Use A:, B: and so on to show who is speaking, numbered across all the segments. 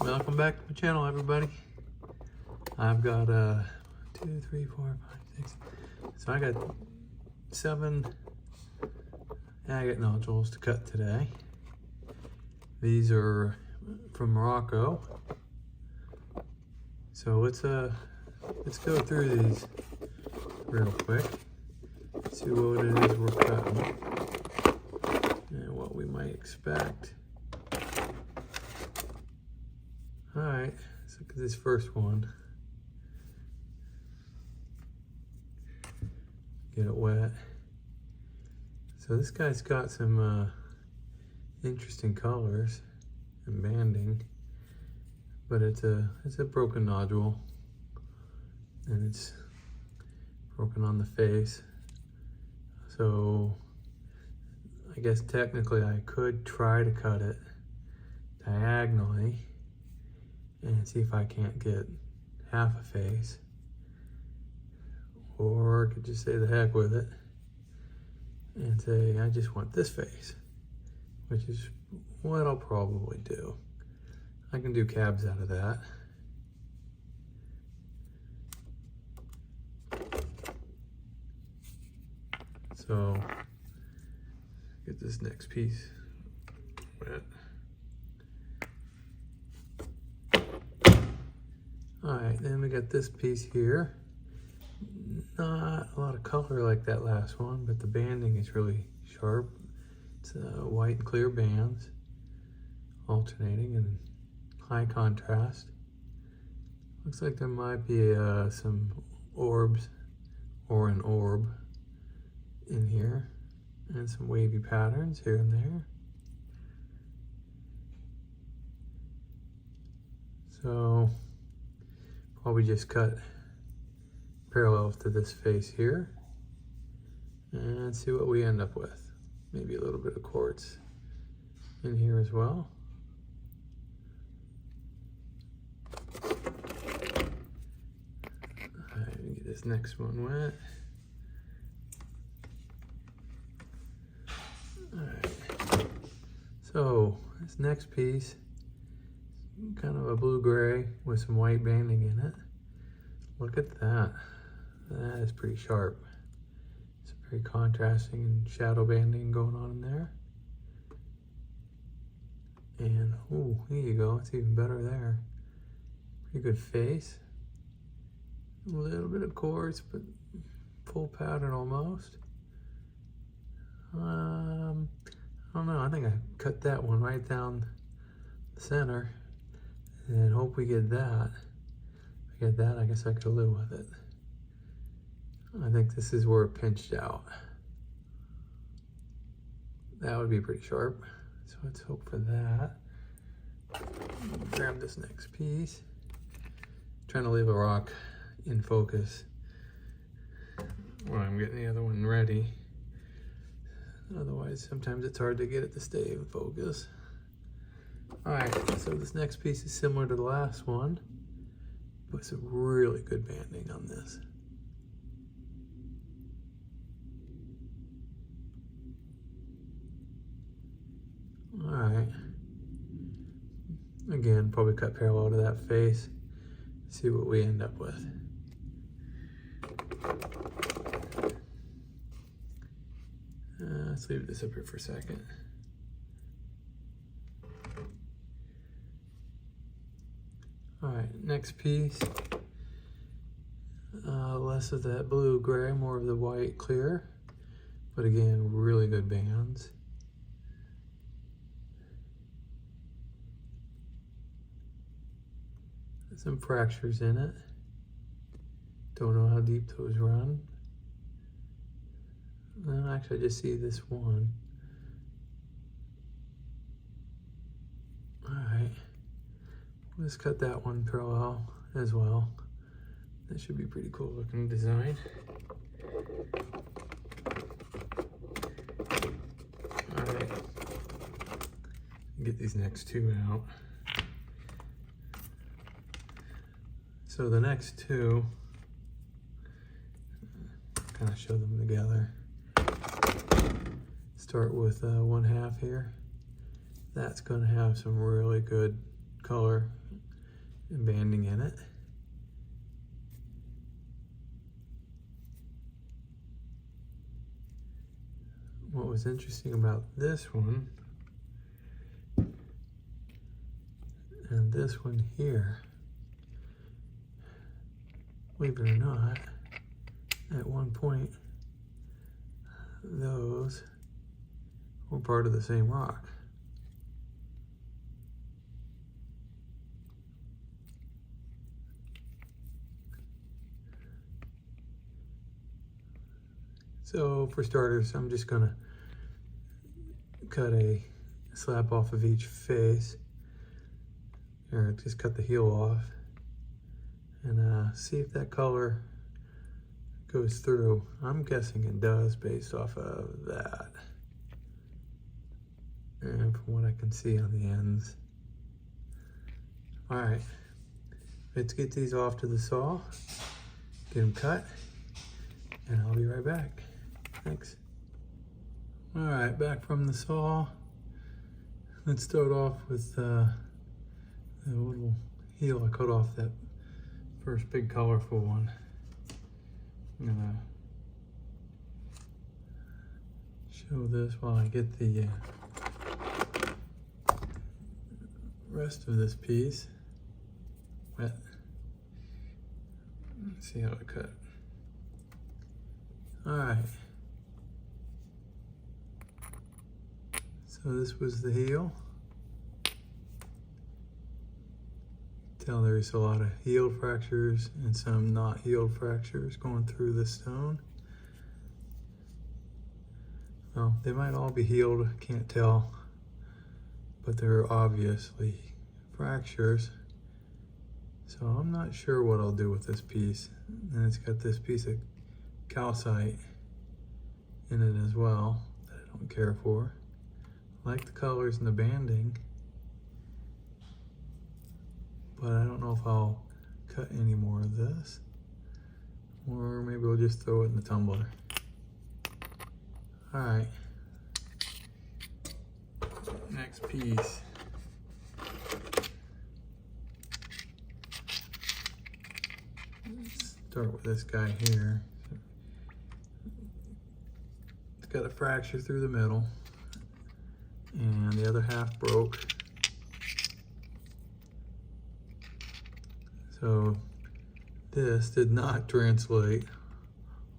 A: Welcome back to my channel, everybody. I've got 2, 3, 4, 5, 6. So I got 7 agate nodules to cut today. These are from Morocco. So let's go through these real quick. See what it is we're cutting and what we might expect. All right, let's look at this first one. Get it wet. So this guy's got some interesting colors and banding, but it's a broken nodule, and it's broken on the face. So I guess technically I could try to cut it diagonally and see if I can't get half a face, or I could just say the heck with it and say I just want this face, which is what I'll probably do. I can do cabs out of that. So get this next piece wet. All right, then we got this piece here. Not a lot of color like that last one, but the banding is really sharp. It's white and clear bands, alternating and high contrast. Looks like there might be some orbs or an orb in here, and some wavy patterns here and there. So probably just cut parallel to this face here and see what we end up with. Maybe a little bit of quartz in here as well. All right, get this next one wet. All right, so this next piece, kind of a blue-gray with some white banding in it. Look at that. That is pretty sharp. It's very contrasting and shadow banding going on in there. And, oh, here you go. It's even better there. Pretty good face. A little bit of quartz, but full pattern almost. I don't know. I think I cut that one right down the center. And hope we get that. If I get that, I guess I could live with it. I think this is where it pinched out. That would be pretty sharp. So let's hope for that. Grab this next piece. Trying to leave a rock in focus while I'm getting the other one ready. Otherwise, sometimes it's hard to get it to stay in focus. All right, so this next piece is similar to the last one, but some really good banding on this. All right. Again, probably cut parallel to that face. See what we end up with. Let's leave this up here for a second. All right, next piece. Less of that blue-gray, more of the white clear, but again, really good bands. Some fractures in it. Don't know how deep those run. Actually, I just see this one. All right, let's cut that one parallel as well. That should be pretty cool looking design. All right, get these next two out. So the next two, kind of show them together. Start with 1/2 here. That's going to have some really good color banding in it. What was interesting about this one and this one here, believe it or not, at one point those were part of the same rock. So for starters, I'm just gonna cut a slab off of each face, or just cut the heel off, and see if that color goes through. I'm guessing it does based off of that, and from what I can see on the ends. All right, let's get these off to the saw, get them cut, and I'll be right back. Thanks. All right, back from the saw. Let's start off with the little heel I cut off, that first big colorful one. I'm gonna show this while I get the rest of this piece wet. Let's see how to cut. All right. So this was the heel. Tell there's a lot of healed fractures and some not healed fractures going through the stone. Well, they might all be healed, can't tell, but they're obviously fractures. So I'm not sure what I'll do with this piece. And it's got this piece of calcite in it as well that I don't care for. I like the colors and the banding, but I don't know if I'll cut any more of this, or maybe we'll just throw it in the tumbler. All right, next piece. Let's start with this guy here. It's got a fracture through the middle, and the other half broke. So this did not translate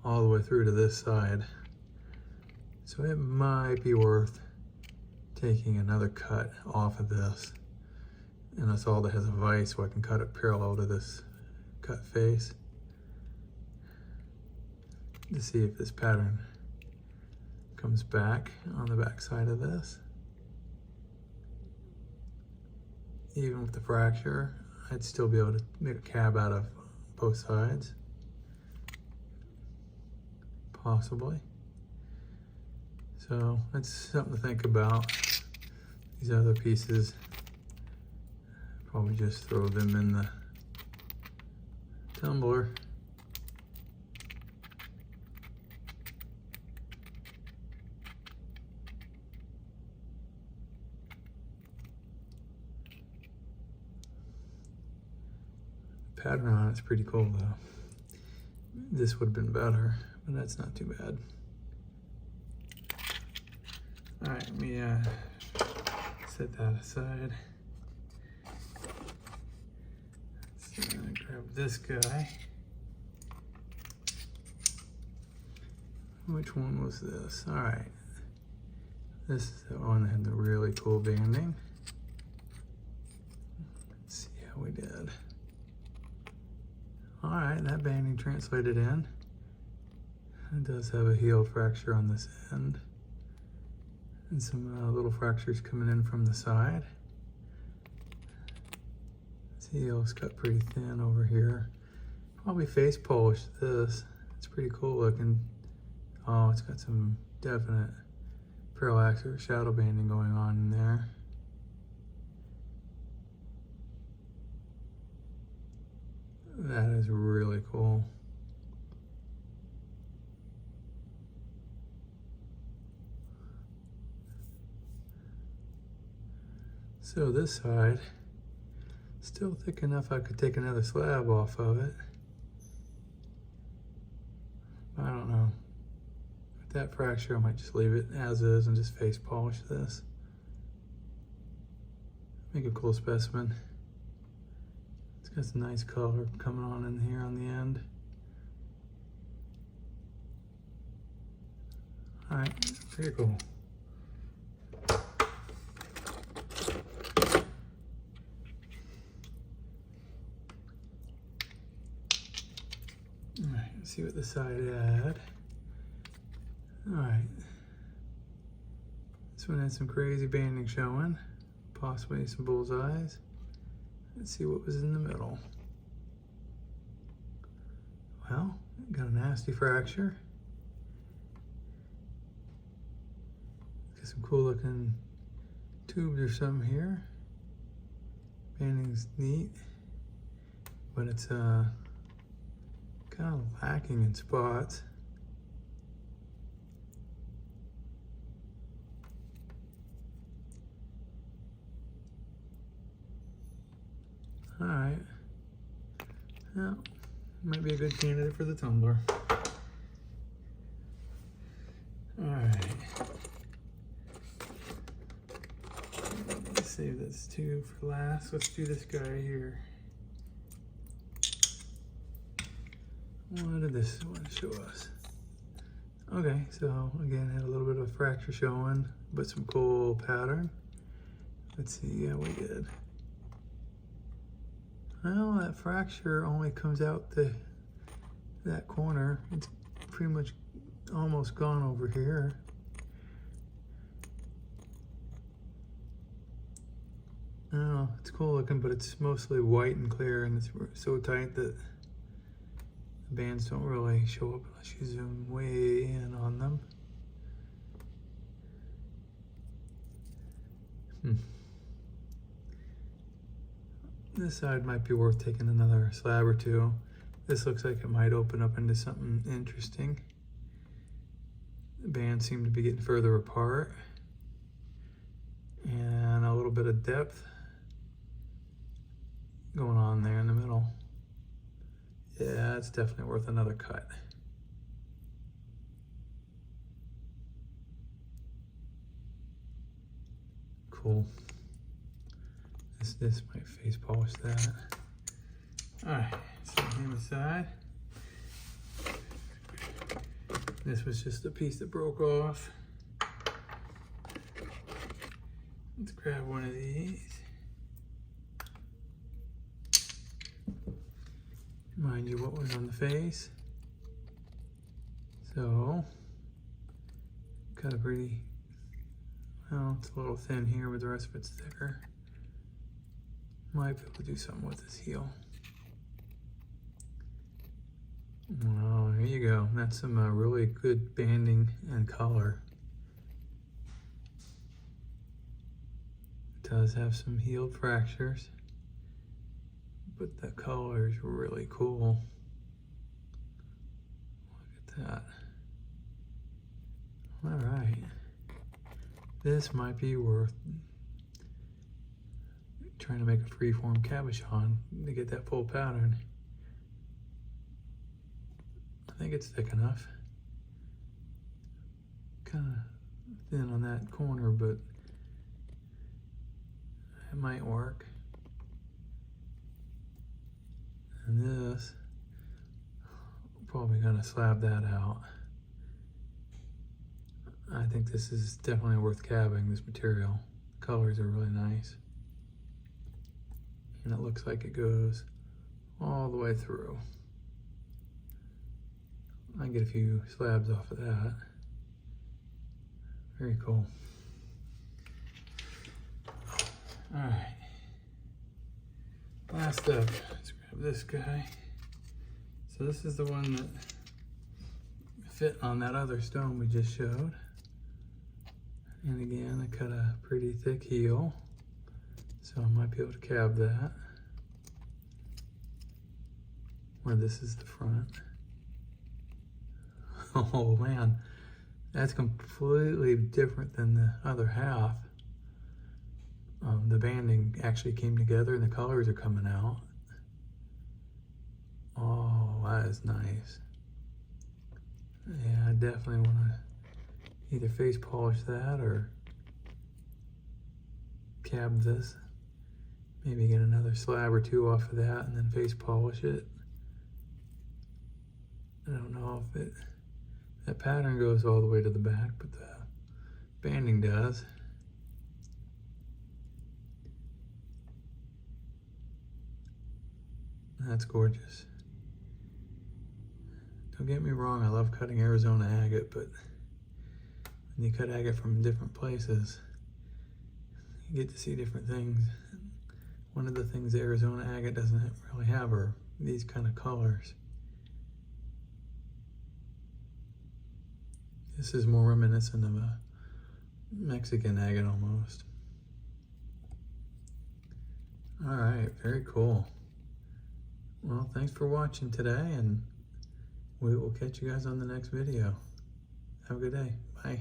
A: all the way through to this side. So it might be worth taking another cut off of this. And that's all that has a vise, so I can cut it parallel to this cut face to see if this pattern comes back on the back side of this. Even with the fracture, I'd still be able to make a cab out of both sides. Possibly. So that's something to think about. These other pieces, probably just throw them in the tumbler. Pattern on it's pretty cool though. This would have been better, but that's not too bad. All right, let me set that aside. Let's grab this guy. Which one was this? All right, this is the one that had the really cool banding. Let's see how we did. All right, that banding translated in. It does have a healed fracture on this end, and some little fractures coming in from the side. This heel's cut pretty thin over here. Probably face polished this. It's pretty cool looking. Oh, it's got some definite parallax or shadow banding going on in there. That is really cool. So this side Still thick enough I could take another slab off of it. I don't know. With that fracture, I might just leave it as is and just face polish this. Make a cool specimen. It's got some nice color coming on in here on the end. All right, very cool. All right, let's see what the side had. All right, this one had some crazy banding showing, possibly some bullseyes. Let's see what was in the middle. Well, got a nasty fracture. Got some cool looking tubes or something here. Banding's neat, but it's kind of lacking in spots. All right, well, might be a good candidate for the tumbler. All right, let's save this two for last. Let's do this guy here. What did this one show us? Okay, so again, had a little bit of a fracture showing, but some cool pattern. Let's see how we did. Well, that fracture only comes out that corner. It's pretty much almost gone over here. Oh, it's cool looking, but it's mostly white and clear, and it's so tight that the bands don't really show up unless you zoom way in on them. This side might be worth taking another slab or two. This looks like it might open up into something interesting. The bands seem to be getting further apart. And a little bit of depth going on there in the middle. Yeah, it's definitely worth another cut. Cool. This might face polish that. All right, so on the side. This was just a piece that broke off. Let's grab one of these. Remind you what was on the face. So, got a pretty, well, it's a little thin here, but the rest of it's thicker. Might be able to do something with this heel. Oh, here you go. That's some really good banding and color. It does have some healed fractures, but the color is really cool. Look at that. All right. This might be worth trying to make a freeform cabochon to get that full pattern. I think it's thick enough. Kind of thin on that corner, but it might work. And this, probably gonna slab that out. I think this is definitely worth cabbing, this material. The colors are really nice. And it looks like it goes all the way through. I can get a few slabs off of that. Very cool. All right. Last up, let's grab this guy. So this is the one that fit on that other stone we just showed. And again, I cut a pretty thick heel, so I might be able to cab that. Where this is the front. Oh man, that's completely different than the other half. the banding actually came together and the colors are coming out. Oh, that is nice. Yeah, I definitely want to either face polish that or cab this. Maybe get another slab or two off of that and then face polish it. I don't know if that pattern goes all the way to the back, but the banding does. That's gorgeous. Don't get me wrong, I love cutting Arizona agate, but when you cut agate from different places, you get to see different things. One of the things the Arizona agate doesn't really have are these kind of colors. This is more reminiscent of a Mexican agate almost. All right, very cool. Well, thanks for watching today, and we will catch you guys on the next video. Have a good day. Bye.